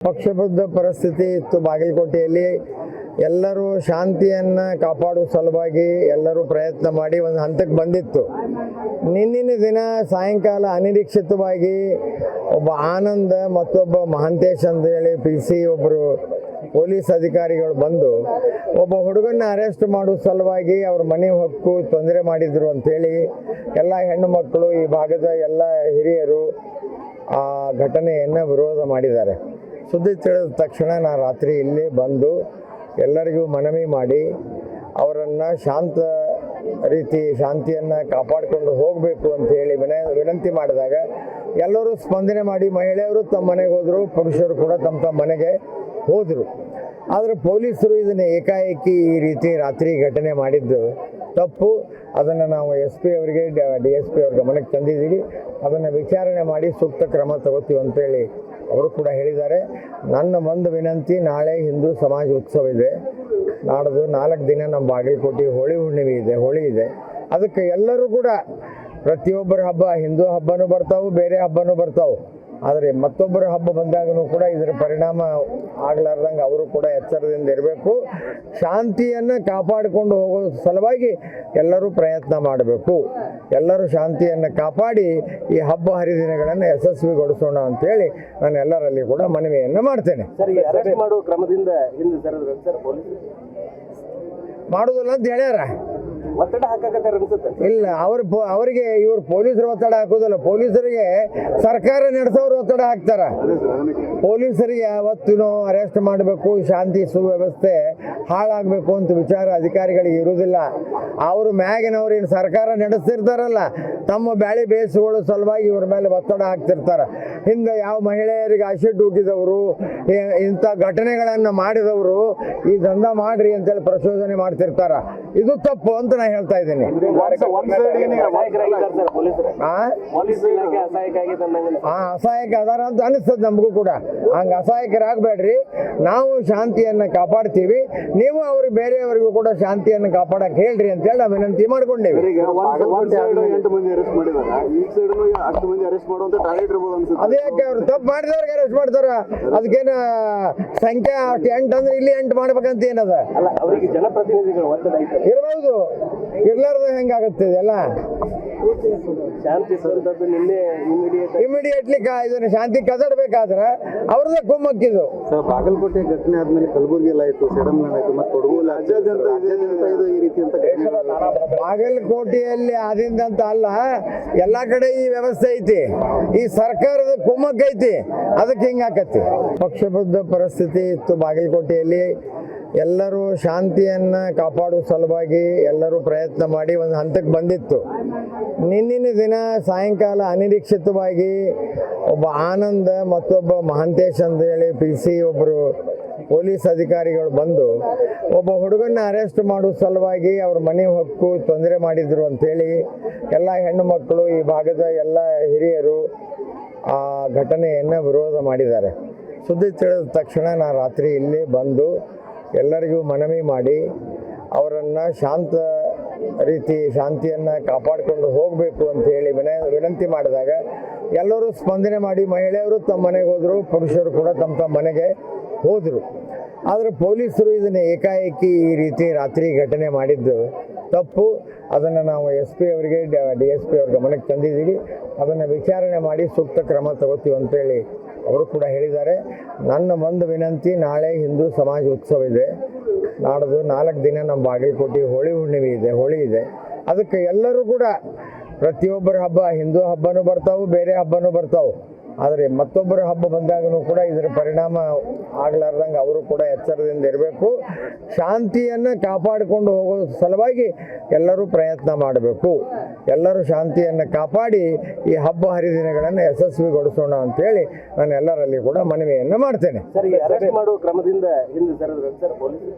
ಪಕ್ಷಬದ್ಧ ಪರಿಸ್ಥಿತಿ ಇತ್ತು ಬಾಗಲಕೋಟೆಯಲ್ಲಿ. ಎಲ್ಲರೂ ಶಾಂತಿಯನ್ನು ಕಾಪಾಡುವ ಸಲುವಾಗಿ ಎಲ್ಲರೂ ಪ್ರಯತ್ನ ಮಾಡಿ ಒಂದು ಹಂತಕ್ಕೆ ಬಂದಿತ್ತು. ನಿನ್ನಿನ ದಿನ ಸಾಯಂಕಾಲ ಅನಿರೀಕ್ಷಿತವಾಗಿ ಒಬ್ಬ ಆನಂದ್ ಮತ್ತೊಬ್ಬ ಮಹಾಂತೇಶ್ ಅಂತ ಹೇಳಿ PC ಒಬ್ಬರು ಪೊಲೀಸ್ ಅಧಿಕಾರಿಗಳು ಬಂದು ಒಬ್ಬ ಹುಡುಗನ್ನ ಅರೆಸ್ಟ್ ಮಾಡುವ ಸಲುವಾಗಿ ಅವ್ರ ಮನೆ ಹೊಕ್ಕು ತೊಂದರೆ ಮಾಡಿದ್ರು ಅಂಥೇಳಿ ಎಲ್ಲ ಹೆಣ್ಣು ಮಕ್ಕಳು, ಈ ಭಾಗದ ಎಲ್ಲ ಹಿರಿಯರು ಆ ಘಟನೆಯನ್ನು ವಿರೋಧ ಮಾಡಿದ್ದಾರೆ. ಸುದ್ದಿ ತಿಳಿದ ತಕ್ಷಣ ನಾನು ರಾತ್ರಿ ಇಲ್ಲಿ ಬಂದು ಎಲ್ಲರಿಗೂ ಮನವಿ ಮಾಡಿ ಅವರನ್ನು ಶಾಂತಿಯನ್ನು ಕಾಪಾಡಿಕೊಂಡು ಹೋಗಬೇಕು ಅಂತೇಳಿ ವಿನಂತಿ ಮಾಡಿದಾಗ ಎಲ್ಲರೂ ಸ್ಪಂದನೆ ಮಾಡಿ ಮಹಿಳೆಯರು ತಮ್ಮ ಮನೆಗೆ ಹೋದರು, ಪುರುಷರು ಕೂಡ ತಮ್ಮ ಮನೆಗೆ ಹೋದರು. ಆದರೆ ಪೊಲೀಸರು ಇದನ್ನು ಏಕಾಏಕಿ ಈ ರೀತಿ ರಾತ್ರಿ ಘಟನೆ ಮಾಡಿದ್ದು ತಪ್ಪು. ಅದನ್ನು ನಾವು SP ಅವರಿಗೆ DSP ಅವ್ರ ಗಮನಕ್ಕೆ ತಂದಿದ್ದೀವಿ. ಅದನ್ನು ವಿಚಾರಣೆ ಮಾಡಿ ಸೂಕ್ತ ಕ್ರಮ ತಗೋತೀವಿ ಅಂತೇಳಿ ಅವರು ಕೂಡ ಹೇಳಿದ್ದಾರೆ. ನನ್ನ ಒಂದು ವಿನಂತಿ, ನಾಳೆ ಹಿಂದೂ ಸಮಾಜ ಉತ್ಸವ ಇದೆ, ನಾಡ್ದು 4 ದಿನ ನಮ್ಮ ಬಾಗಲಕೋಟೆ ಹೋಳಿ ಇದೆ. ಅದಕ್ಕೆ ಎಲ್ಲರೂ ಕೂಡ ಪ್ರತಿಯೊಬ್ಬರ ಹಬ್ಬ, ಹಿಂದೂ ಹಬ್ಬನೂ ಬರ್ತಾವೆ, ಬೇರೆ ಹಬ್ಬನೂ ಬರ್ತಾವೆ. ಆದರೆ ಮತ್ತೊಬ್ಬರ ಹಬ್ಬ ಬಂದಾಗೂ ಕೂಡ ಇದರ ಪರಿಣಾಮ ಆಗಲಾರ್ದಂಗೆ ಅವರು ಕೂಡ ಎಚ್ಚರದಿಂದ ಇರಬೇಕು. ಶಾಂತಿಯನ್ನು ಕಾಪಾಡಿಕೊಂಡು ಹೋಗೋ ಸಲುವಾಗಿ ಎಲ್ಲರೂ ಪ್ರಯತ್ನ ಮಾಡಬೇಕು. ಎಲ್ಲರೂ ಶಾಂತಿಯನ್ನು ಕಾಪಾಡಿ ಈ ಹಬ್ಬ ಹರಿದಿನಗಳನ್ನು ಯಶಸ್ವಿಗೊಳಿಸೋಣ ಅಂತೇಳಿ ನಾನು ಎಲ್ಲರಲ್ಲಿ ಕೂಡ ಮನವಿಯನ್ನು ಮಾಡ್ತೇನೆ. ಮಾಡೋದಿಲ್ಲ ಅಂತ ಹೇಳ್ಯಾರ. ಒತ್ತಡ ಹಾಕಕತ್ತಾರ ಅನ್ಸುತ್ತೆ. ಇಲ್ಲ, ಅವರಿಗೆ ಇವರು ಪೊಲೀಸರು ಒತ್ತಡ ಹಾಕೋದಿಲ್ಲ. ಪೊಲೀಸರಿಗೆ ಸರ್ಕಾರ ನಡೆಸೋರು ಒತ್ತಡ ಹಾಕ್ತಾರ. ಪೊಲೀಸರಿಗೆ ಯಾವತ್ತೂ ಅರೆಸ್ಟ್ ಮಾಡಬೇಕು, ಶಾಂತಿ ಸುವ್ಯವಸ್ಥೆ ಹಾಳಾಗಬೇಕು ಅಂತ ವಿಚಾರ ಅಧಿಕಾರಿಗಳಿಗೆ ಇರುವುದಿಲ್ಲ. ಅವರು ಮ್ಯಾಗಿನವ್ರು ಏನು ಸರ್ಕಾರ ನಡೆಸ್ತಿರ್ತಾರಲ್ಲ, ತಮ್ಮ ಬ್ಯಾಳಿ ಬೇಯಿಸಿಕೊಳ್ಳೋ ಸಲುವಾಗಿ ಇವ್ರ ಮೇಲೆ ಒತ್ತಡ ಹಾಕ್ತಿರ್ತಾರೆ. ಹಿಂದೆ ಯಾವ ಮಹಿಳೆಯರಿಗೆ ಆಸಿಡ್ ಉಗಿದವರು, ಇಂಥ ಘಟನೆಗಳನ್ನು ಮಾಡಿದವರು ಈ ದಂಧ ಮಾಡ್ರಿ ಅಂತೇಳಿ ಪ್ರಚೋದನೆ ಮಾಡ್ತಿರ್ತಾರ. ಇದು ತಪ್ಪು ಅಂತ ನಾನು ಹೇಳ್ತಾ ಇದ್ದೀನಿ. ಅಸಹಾಯಕ ಅದಾರ ಅಂತ ಅನಿಸ್ತದೆ ನಮಗೂ ಕೂಡ. ಹಂಗೆ ಅಸಹಾಯಕರಾಗಬೇಡ್ರಿ, ನಾವು ಶಾಂತಿಯನ್ನು ಕಾಪಾಡ್ತೀವಿ, ನೀವು ಅವ್ರಿಗೆ ಬೇರೆಯವರಿಗೂ ಕೂಡ ಶಾಂತಿಯನ್ನು ಕಾಪಾಡಕ್ಕೆ ಹೇಳ್ರಿ ಅಂತೇಳಿ ನಾವು ವಿನಂತಿ ಮಾಡ್ಕೊಂಡೇವಿ. ಅದೇ ಯಾಕೆ ಅವ್ರು ತಪ್ಪು ಮಾಡಿದವ್ರಿಗೆ ಅರೆಸ್ಟ್ ಮಾಡ್ತಾರ? ಅದಕ್ಕೇನು ಸಂಖ್ಯೆ 8 ಅಂದ್ರೆ ಇಲ್ಲಿ 8 ಮಾಡ್ಬೇಕಂತ ಏನದ? ಇರಬಹುದು, ಇರ್ಲಾರ್ದ ಹೆಂಗಾಗುತ್ತೆ ಇದೆಲ್ಲ? ಇಮಿಡಿಯೇಟ್ಲಿ ಇದನ್ನ ಶಾಂತಿ ಕದಡ್ಬೇಕಾದ್ರೆ ಅವ್ರದ್ದೇ ಕುಮ್ಮಕ್ಕಿದು. ಬಾಗಲಕೋಟೆ ಘಟನೆ ಆದ್ಮೇಲೆ ಕಲಬುರಗಿ ಎಲ್ಲ ಆಯ್ತು, ಸೆಡಮ್ಲನ್ ಆಯ್ತು, ಮತ್ತೆ ಕೊಡಗು ಈ ರೀತಿ ಅಂತ ಬಾಗಲಕೋಟೆಯಲ್ಲಿ ಆದಿಂದಂತ ಅಲ್ಲ, ಎಲ್ಲ ಕಡೆ ಈ ವ್ಯವಸ್ಥೆ ಐತಿ. ಈ ಸರ್ಕಾರದ ಕುಮ್ಮಕ್ ಐತಿ, ಅದಕ್ಕೆ ಹಿಂಗಾಕತಿ. ಪಕ್ಷಬದ್ಧ ಪರಿಸ್ಥಿತಿ ಇತ್ತು ಬಾಗಲಕೋಟೆಯಲ್ಲಿ. ಎಲ್ಲರೂ ಶಾಂತಿಯನ್ನು ಕಾಪಾಡುವ ಸಲುವಾಗಿ ಎಲ್ಲರೂ ಪ್ರಯತ್ನ ಮಾಡಿ ಒಂದು ಹಂತಕ್ಕೆ ಬಂದಿತ್ತು. ನಿನ್ನಿನ ದಿನ ಸಾಯಂಕಾಲ ಅನಿರೀಕ್ಷಿತವಾಗಿ ಒಬ್ಬ ಆನಂದ್ ಮತ್ತೊಬ್ಬ ಮಹಾಂತೇಶ್ ಅಂತ ಹೇಳಿ PC ಒಬ್ಬರು ಪೊಲೀಸ್ ಅಧಿಕಾರಿಗಳು ಬಂದು ಒಬ್ಬ ಹುಡುಗನ್ನ ಅರೆಸ್ಟ್ ಮಾಡುವ ಸಲುವಾಗಿ ಅವ್ರ ಮನೆ ಹೊಕ್ಕು ತೊಂದರೆ ಮಾಡಿದ್ರು ಅಂಥೇಳಿ ಎಲ್ಲ ಹೆಣ್ಣು ಮಕ್ಕಳು, ಈ ಭಾಗದ ಎಲ್ಲ ಹಿರಿಯರು ಆ ಘಟನೆಯನ್ನು ವಿರೋಧ ಮಾಡಿದ್ದಾರೆ. ಸುದ್ದಿ ತಿಳಿದ ತಕ್ಷಣ ನಾನು ರಾತ್ರಿ ಇಲ್ಲಿ ಬಂದು ಎಲ್ಲರಿಗೂ ಮನವಿ ಮಾಡಿ ಅವರನ್ನು ಶಾಂತಿಯನ್ನು ಕಾಪಾಡಿಕೊಂಡು ಹೋಗಬೇಕು ಅಂತೇಳಿ ವಿನಂತಿ ಮಾಡಿದಾಗ ಎಲ್ಲರೂ ಸ್ಪಂದನೆ ಮಾಡಿ ಮಹಿಳೆಯರು ತಮ್ಮ ಮನೆಗೆ ಹೋದರು, ಪುರುಷರು ಕೂಡ ತಮ್ಮ ಮನೆಗೆ ಹೋದರು. ಆದರೆ ಪೊಲೀಸರು ಇದನ್ನು ಏಕಾಏಕಿ ಈ ರೀತಿ ರಾತ್ರಿ ಘಟನೆ ಮಾಡಿದ್ದು ತಪ್ಪು. ಅದನ್ನು ನಾವು SP ಅವರಿಗೆ DSP ಅವ್ರ ಗಮನಕ್ಕೆ ತಂದಿದ್ದೀವಿ. ಅದನ್ನು ವಿಚಾರಣೆ ಮಾಡಿ ಸೂಕ್ತ ಕ್ರಮ ತಗೋತೀವಿ ಅಂತೇಳಿ ಅವರು ಕೂಡ ಹೇಳಿದ್ದಾರೆ. ನನ್ನ ಒಂದು ವಿನಂತಿ, ನಾಳೆ ಹಿಂದೂ ಸಮಾಜ ಉತ್ಸವ ಇದೆ, ನಾಡ್ದು 4 ದಿನ ನಮ್ಮ ಬಾಗಲಕೋಟೆ ಹೋಳಿ ಇದೆ. ಅದಕ್ಕೆ ಎಲ್ಲರೂ ಕೂಡ ಪ್ರತಿಯೊಬ್ಬರ ಹಬ್ಬ, ಹಿಂದೂ ಹಬ್ಬನೂ ಬರ್ತಾವೆ, ಬೇರೆ ಹಬ್ಬನೂ ಬರ್ತಾವೆ. ಆದರೆ ಮತ್ತೊಬ್ಬರ ಹಬ್ಬ ಬಂದಾಗೂ ಕೂಡ ಇದರ ಪರಿಣಾಮ ಆಗಲಾರ್ದಂಗೆ ಅವರು ಕೂಡ ಎಚ್ಚರದಿಂದ ಇರಬೇಕು. ಶಾಂತಿಯನ್ನು ಕಾಪಾಡಿಕೊಂಡು ಹೋಗೋ ಸಲುವಾಗಿ ಎಲ್ಲರೂ ಪ್ರಯತ್ನ ಮಾಡಬೇಕು. ಎಲ್ಲರೂ ಶಾಂತಿಯನ್ನು ಕಾಪಾಡಿ ಈ ಹಬ್ಬ ಹರಿದಿನಗಳನ್ನು ಯಶಸ್ವಿಗೊಳಿಸೋಣ ಅಂತೇಳಿ ನಾನು ಎಲ್ಲರಲ್ಲಿ ಕೂಡ ಮನವಿಯನ್ನು ಮಾಡ್ತೇನೆ. ಮಾಡುವ ಕ್ರಮದಿಂದ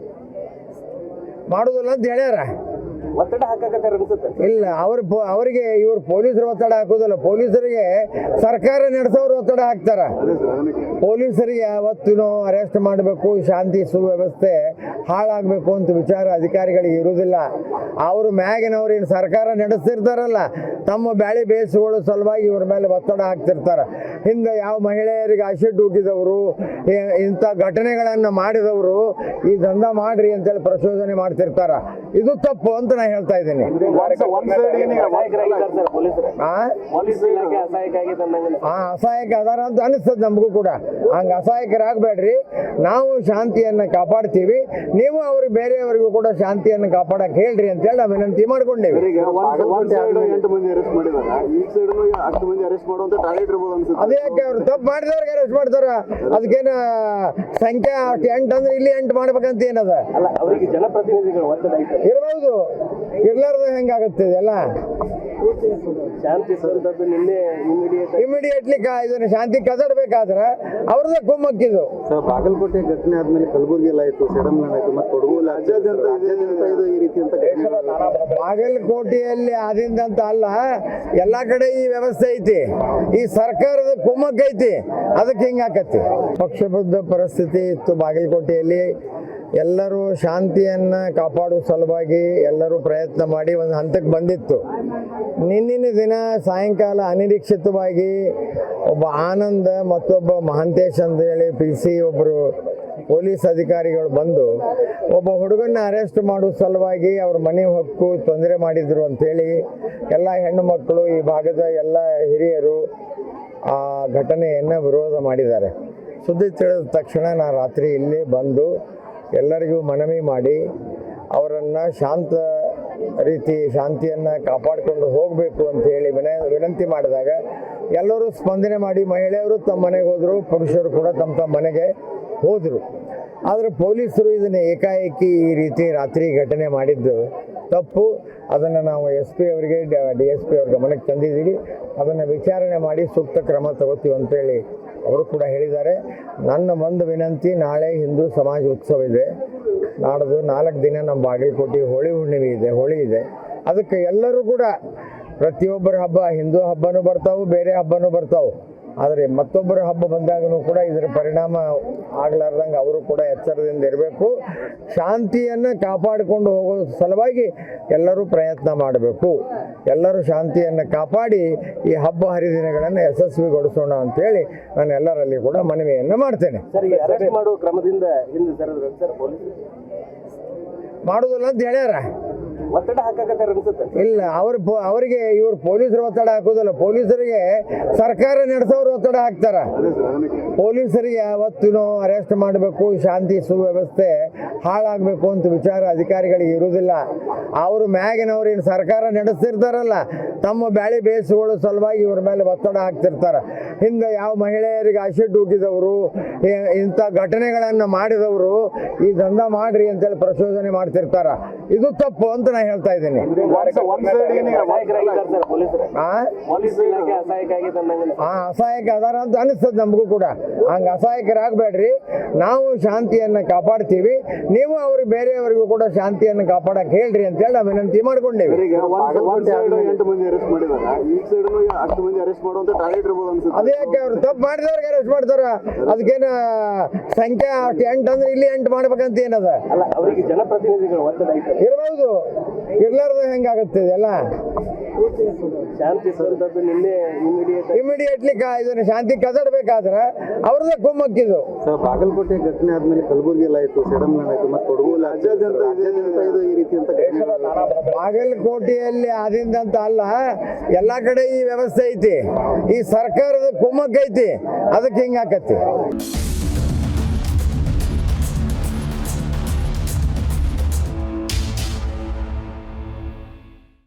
ಮಾಡೋದಿಲ್ಲ ಅಂತ ಹೇಳ್ಯಾರ. ಒತ್ತಡ ಹಾಕಕತ್ತಾರ ಅನ್ಸುತ್ತೆ. ಇಲ್ಲ ಅವರಿಗೆ ಇವ್ರು ಪೊಲೀಸರು ಒತ್ತಡ ಹಾಕೋದಿಲ್ಲ, ಪೊಲೀಸರಿಗೆ ಸರ್ಕಾರ ನಡೆಸೋರು ಒತ್ತಡ ಹಾಕ್ತಾರ. ಪೊಲೀಸರಿಗೆ ಯಾವತ್ತೂ ಅರೆಸ್ಟ್ ಮಾಡಬೇಕು, ಶಾಂತಿ ಸುವ್ಯವಸ್ಥೆ ಹಾಳಾಗಬೇಕು ಅಂತ ವಿಚಾರ ಅಧಿಕಾರಿಗಳಿಗೆ ಇರುವುದಿಲ್ಲ. ಅವರು ಮ್ಯಾಗಿನವ್ರು ಏನು ಸರ್ಕಾರ ನಡೆಸ್ತಿರ್ತಾರಲ್ಲ, ತಮ್ಮ ಬ್ಯಾಳಿ ಬೇಸುಗಳ ಸಲುವಾಗಿ ಇವ್ರ ಮೇಲೆ ಒತ್ತಡ ಹಾಕ್ತಿರ್ತಾರ. ಹಿಂದೆ ಯಾವ ಮಹಿಳೆಯರಿಗೆ ಆಸಿಡ್ ಉಗಿದವರು, ಇಂಥ ಘಟನೆಗಳನ್ನು ಮಾಡಿದವರು ಈ ದಂಧ ಮಾಡ್ರಿ ಅಂತೇಳಿ ಪ್ರಚೋದನೆ ಮಾಡ್ತಿರ್ತಾರ. ಇದು ತಪ್ಪು ಅಂತ ನಾ ಹೇಳ್ತಾ ಇದ್ದೀನಿ. ಅಸಹಾಯಕ ಅದಾರ ಅಂತ ಅನಿಸ್ತದೆ ನಮಗೂ ಕೂಡ. ಹಂಗೆ ಅಸಹಾಯಕರಾಗಬೇಡ್ರಿ, ನಾವು ಶಾಂತಿಯನ್ನು ಕಾಪಾಡ್ತೀವಿ, ನೀವು ಅವ್ರಿಗೆ ಬೇರೆಯವರಿಗೂ ಕೂಡ ಶಾಂತಿಯನ್ನು ಕಾಪಾಡಕ್ಕೆ ಹೇಳ್ರಿ ಅಂತೇಳಿ ನಾವು ವಿನಂತಿ ಮಾಡ್ಕೊಂಡೇವಿ. 8 ಮಂದಿ ಅರೆಸ್ಟ್ ಮಾಡಿದಾರ, ಈ ಸೈಡ್ 10 ಮಂದಿ ಅರೆಸ್ಟ್ ಮಾಡುವಂತ ಟಾರ್ಗೆಟ್ ಇರ್ಬೋದು ಅನ್ಸುತ್ತೆ. ಅದೇ ಯಾಕೆ ಅವ್ರು ತಪ್ಪು ಮಾಡಿದವ್ರಿಗೆ ಅರೆಸ್ಟ್ ಮಾಡ್ತಾರ? ಅದಕ್ಕೇನು ಸಂಖ್ಯೆ ಅಷ್ಟು 8 ಅಂದ್ರೆ ಇಲ್ಲಿ 8 ಮಾಡ್ಬೇಕಂತ ಏನದ? ಅಲ್ಲ, ಅವರಿಗೆ ಜನಪ್ರತಿನಿಧಿಗಳು ಒತ್ತಡ ಇರ್ಬೋದು, ಇರ್ಲಾರ್ದ ಹೆಂಗಾಗುತ್ತೆ ಇದೆಲ್ಲ? ಶಾಂತಿ ಸ್ವಂತದ್ದು ನಿನ್ನೆ ಇಮಿಡಿಯೇಟ್ಲಿ ಇದನ್ನ ಶಾಂತಿ ಕದಡ್ಬೇಕಾದ್ರೆ ಅವ್ರದ್ದೇ ಕುಮ್ಮಕ್ಕಿದು. ಸರ್, ಬಾಗಲಕೋಟೆ ಘಟನೆ ಆದ್ಮೇಲೆ ಕಲಬುರಗಿ ಎಲ್ಲ ಆಯ್ತು, ಸೆಡಮ್ಲನ್ ಆಯ್ತು, ಮತ್ತೆ ಕೊಡಗು ರಾಜ್ಯಾದ್ಯಂತ ಇದು ಈ ರೀತಿ ಅಂತ ಬಾಗಲಕೋಟೆಯಲ್ಲಿ ಆದಿಂದಂತ ಅಲ್ಲ, ಎಲ್ಲಾ ಕಡೆ ಈ ವ್ಯವಸ್ಥೆ ಐತಿ. ಈ ಸರ್ಕಾರದ ಕುಮ್ಮಕ್ ಐತಿ, ಅದಕ್ಕೆ ಹಿಂಗಾಕತಿ. ಪಕ್ಷಬದ್ಧ ಪರಿಸ್ಥಿತಿ ಇತ್ತು ಬಾಗಲಕೋಟೆಯಲ್ಲಿ. ಎಲ್ಲರೂ ಶಾಂತಿಯನ್ನು ಕಾಪಾಡುವ ಸಲುವಾಗಿ ಎಲ್ಲರೂ ಪ್ರಯತ್ನ ಮಾಡಿ ಒಂದು ಹಂತಕ್ಕೆ ಬಂದಿತ್ತು. ನಿನ್ನಿನ ದಿನ ಸಾಯಂಕಾಲ ಅನಿರೀಕ್ಷಿತವಾಗಿ ಒಬ್ಬ ಆನಂದ್ ಮತ್ತೊಬ್ಬ ಮಹಾಂತೇಶ್ ಅಂತ ಹೇಳಿ PC ಒಬ್ಬರು ಪೊಲೀಸ್ ಅಧಿಕಾರಿಗಳು ಬಂದು ಒಬ್ಬ ಹುಡುಗನ್ನ ಅರೆಸ್ಟ್ ಮಾಡುವ ಸಲುವಾಗಿ ಅವ್ರ ಮನೆ ಹೊಕ್ಕು ತೊಂದರೆ ಮಾಡಿದ್ರು ಅಂಥೇಳಿ ಎಲ್ಲ ಹೆಣ್ಣು ಮಕ್ಕಳು, ಈ ಭಾಗದ ಎಲ್ಲ ಹಿರಿಯರು ಆ ಘಟನೆಯನ್ನು ವಿರೋಧ ಮಾಡಿದ್ದಾರೆ. ಸುದ್ದಿ ತಿಳಿದ ತಕ್ಷಣ ನಾನು ರಾತ್ರಿ ಇಲ್ಲಿ ಬಂದು ಎಲ್ಲರಿಗೂ ಮನವಿ ಮಾಡಿ ಅವರನ್ನು ಶಾಂತ ರೀತಿ ಶಾಂತಿಯನ್ನು ಕಾಪಾಡಿಕೊಂಡು ಹೋಗಬೇಕು ಅಂತ ಹೇಳಿ ವಿನಂತಿ ಮಾಡಿದಾಗ ಎಲ್ಲರೂ ಸ್ಪಂದನೆ ಮಾಡಿ ಮಹಿಳೆಯರು ತಮ್ಮ ಮನೆಗೆ ಹೋದರು, ಪುರುಷರು ಕೂಡ ತಮ್ಮ ತಮ್ಮ ಮನೆಗೆ ಹೋದರು. ಆದರೆ ಪೊಲೀಸರು ಇದನ್ನು ಏಕಾಏಕಿ ಈ ರೀತಿ ರಾತ್ರಿ ಘಟನೆ ಮಾಡಿದ್ದು ತಪ್ಪು. ಅದನ್ನು ನಾವು SP ಅವರಿಗೆ DSP ಅವ್ರ ಗಮನಕ್ಕೆ ತಂದಿದ್ದೀವಿ. ಅದನ್ನು ವಿಚಾರಣೆ ಮಾಡಿ ಸೂಕ್ತ ಕ್ರಮ ತಗೋತೀವಿ ಅಂತೇಳಿ ಅವರು ಕೂಡ ಹೇಳಿದ್ದಾರೆ. ನನ್ನ ಒಂದು ವಿನಂತಿ, ನಾಳೆ ಹಿಂದೂ ಸಮಾಜ ಉತ್ಸವ ಇದೆ, ನಾಡ್ದು 4 ದಿನ ನಮ್ಮ ಬಾಗಲಕೋಟೆ ಹೋಳಿ ಇದೆ. ಅದಕ್ಕೆ ಎಲ್ಲರೂ ಕೂಡ ಪ್ರತಿಯೊಬ್ಬರ ಹಬ್ಬ, ಹಿಂದೂ ಹಬ್ಬನೂ ಬರ್ತಾವೆ, ಬೇರೆ ಹಬ್ಬನೂ ಬರ್ತಾವೆ. ಆದರೆ ಮತ್ತೊಬ್ಬರ ಹಬ್ಬ ಬಂದಾಗೂ ಕೂಡ ಇದರ ಪರಿಣಾಮ ಆಗಲಾರ್ದಂಗೆ ಅವರು ಕೂಡ ಎಚ್ಚರದಿಂದ ಇರಬೇಕು. ಶಾಂತಿಯನ್ನು ಕಾಪಾಡಿಕೊಂಡು ಹೋಗೋ ಸಲುವಾಗಿ ಎಲ್ಲರೂ ಪ್ರಯತ್ನ ಮಾಡಬೇಕು. ಎಲ್ಲರೂ ಶಾಂತಿಯನ್ನು ಕಾಪಾಡಿ ಈ ಹಬ್ಬ ಹರಿದಿನಗಳನ್ನು ಯಶಸ್ವಿಗೊಳಿಸೋಣ ಅಂತೇಳಿ ನಾನು ಎಲ್ಲರಲ್ಲಿ ಕೂಡ ಮನವಿಯನ್ನು ಮಾಡ್ತೇನೆ. ಅರೆಸ್ಟ್ ಮಾಡುವ ಕ್ರಮದಿಂದ ಹಿಂದೆ ಸರ್ ಪೊಲೀಸ್ ಮಾಡೋದಿಲ್ಲ ಅಂತ ಹೇಳ್ಯಾರ. ಒತ್ತಡ ಹಾಕಕತ್ತಾರ ಅನ್ಸುತ್ತೆ. ಇಲ್ಲ, ಅವರಿಗೆ ಇವ್ರು ಪೊಲೀಸರು ಒತ್ತಡ ಹಾಕೋದಿಲ್ಲ, ಪೊಲೀಸರಿಗೆ ಸರ್ಕಾರ ನಡೆಸೋರು ಒತ್ತಡ ಹಾಕ್ತಾರ. ಪೊಲೀಸರಿಗೆ ಯಾವತ್ತೂ ಅರೆಸ್ಟ್ ಮಾಡಬೇಕು, ಶಾಂತಿ ಸುವ್ಯವಸ್ಥೆ ಹಾಳಾಗಬೇಕು ಅಂತ ವಿಚಾರ ಅಧಿಕಾರಿಗಳಿಗೆ ಇರುವುದಿಲ್ಲ. ಅವರು ಮ್ಯಾಗಿನವ್ರು ಏನು ಸರ್ಕಾರ ನಡೆಸ್ತಿರ್ತಾರಲ್ಲ, ತಮ್ಮ ಬ್ಯಾಳಿ ಬೇಸುಗಳ ಸಲುವಾಗಿ ಇವ್ರ ಮೇಲೆ ಒತ್ತಡ ಹಾಕ್ತಿರ್ತಾರ. ಹಿಂದೆ ಯಾವ ಮಹಿಳೆಯರಿಗೆ ಆಸಿಡ್ ಉಗಿದವರು, ಇಂಥ ಘಟನೆಗಳನ್ನು ಮಾಡಿದವರು ಈ ದಂಧ ಮಾಡ್ರಿ ಅಂತೇಳಿ ಪ್ರಚೋದನೆ ಮಾಡ್ತಿರ್ತಾರ. ಇದು ತಪ್ಪು ಅಂತ ನಾ ಹೇಳ್ತಾ ಇದ್ದೀನಿ. ಅಸಹಾಯಕ ಅದಾರ ಅಂತ ಅನಿಸ್ತದೆ ನಮಗೂ ಕೂಡ. ಹಂಗೆ ಅಸಹಾಯಕರಾಗಬೇಡ್ರಿ, ನಾವು ಶಾಂತಿಯನ್ನು ಕಾಪಾಡ್ತೀವಿ, ನೀವು ಅವ್ರಿಗೆ ಬೇರೆಯವರಿಗೂ ಕೂಡ ಶಾಂತಿಯನ್ನು ಕಾಪಾಡಕ್ಕೆ ಹೇಳ್ರಿ ಅಂತೇಳಿ ನಾವು ವಿನಂತಿ ಮಾಡ್ಕೊಂಡೇವಿ. 8 ಮಂದಿ ಅರೆಸ್ಟ್ ಮಾಡಿದಾರ, ಈ ಸೈಡ್ 10 ಮಂದಿ ಅರೆಸ್ಟ್ ಮಾಡುವಂತ ಟಾರ್ಗೆಟ್ ಇರ್ಬೋದು ಅನ್ಸುತ್ತೆ. ಅದೇ ಯಾಕೆ ಅವ್ರು ತಪ್ಪು ಮಾಡಿದವ್ರಿಗೆ ಅರೆಸ್ಟ್ ಮಾಡ್ತಾರ? ಅದಕ್ಕೇನು ಸಂಖ್ಯೆ ಅಷ್ಟು 8 ಅಂದ್ರೆ ಇಲ್ಲಿ 8 ಮಾಡ್ಬೇಕಂತ ಏನದ? ಅಲ್ಲ, ಅವರಿಗೆ ಜನಪ್ರತಿನಿಧಿಗಳು ಒತ್ತಡ ಇರ್ಬೋದು, ಇರ್ಲಾರ್ದ ಹೆಂಗಾಗುತ್ತೆ ಇದೆಲ್ಲ? ಶಾಂತಿ ಸ್ವಂತದ್ದು ನಿನ್ನೆ ಇಮಿಡಿಯೇಟ್ಲಿ ಇದನ್ನ ಶಾಂತಿ ಕದಡ್ಬೇಕಾದ್ರೆ ಅವ್ರದ್ದೇ ಕುಮ್ಮಕ್ಕಿದು. ಸರ್, ಬಾಗಲಕೋಟೆ ಘಟನೆ ಆದ್ಮೇಲೆ ಕಲಬುರಗಿ ಎಲ್ಲ ಆಯ್ತು, ಸೆಡಮ್ಲನ್ ಆಯ್ತು, ಮತ್ತೆ ಕೊಡಗು ರಾಜ್ಯಾದ್ಯಂತ ಇದು ಈ ರೀತಿ ಅಂತ ಬಾಗಲಕೋಟೆಯಲ್ಲಿ ಆದಿಂದಂತ ಅಲ್ಲ, ಎಲ್ಲಾ ಕಡೆ ಈ ವ್ಯವಸ್ಥೆ ಐತಿ. ಈ ಸರ್ಕಾರದ ಕುಮ್ಮಕ್ ಐತಿ, ಅದಕ್ಕೆ ಹಿಂಗಾಕತಿ.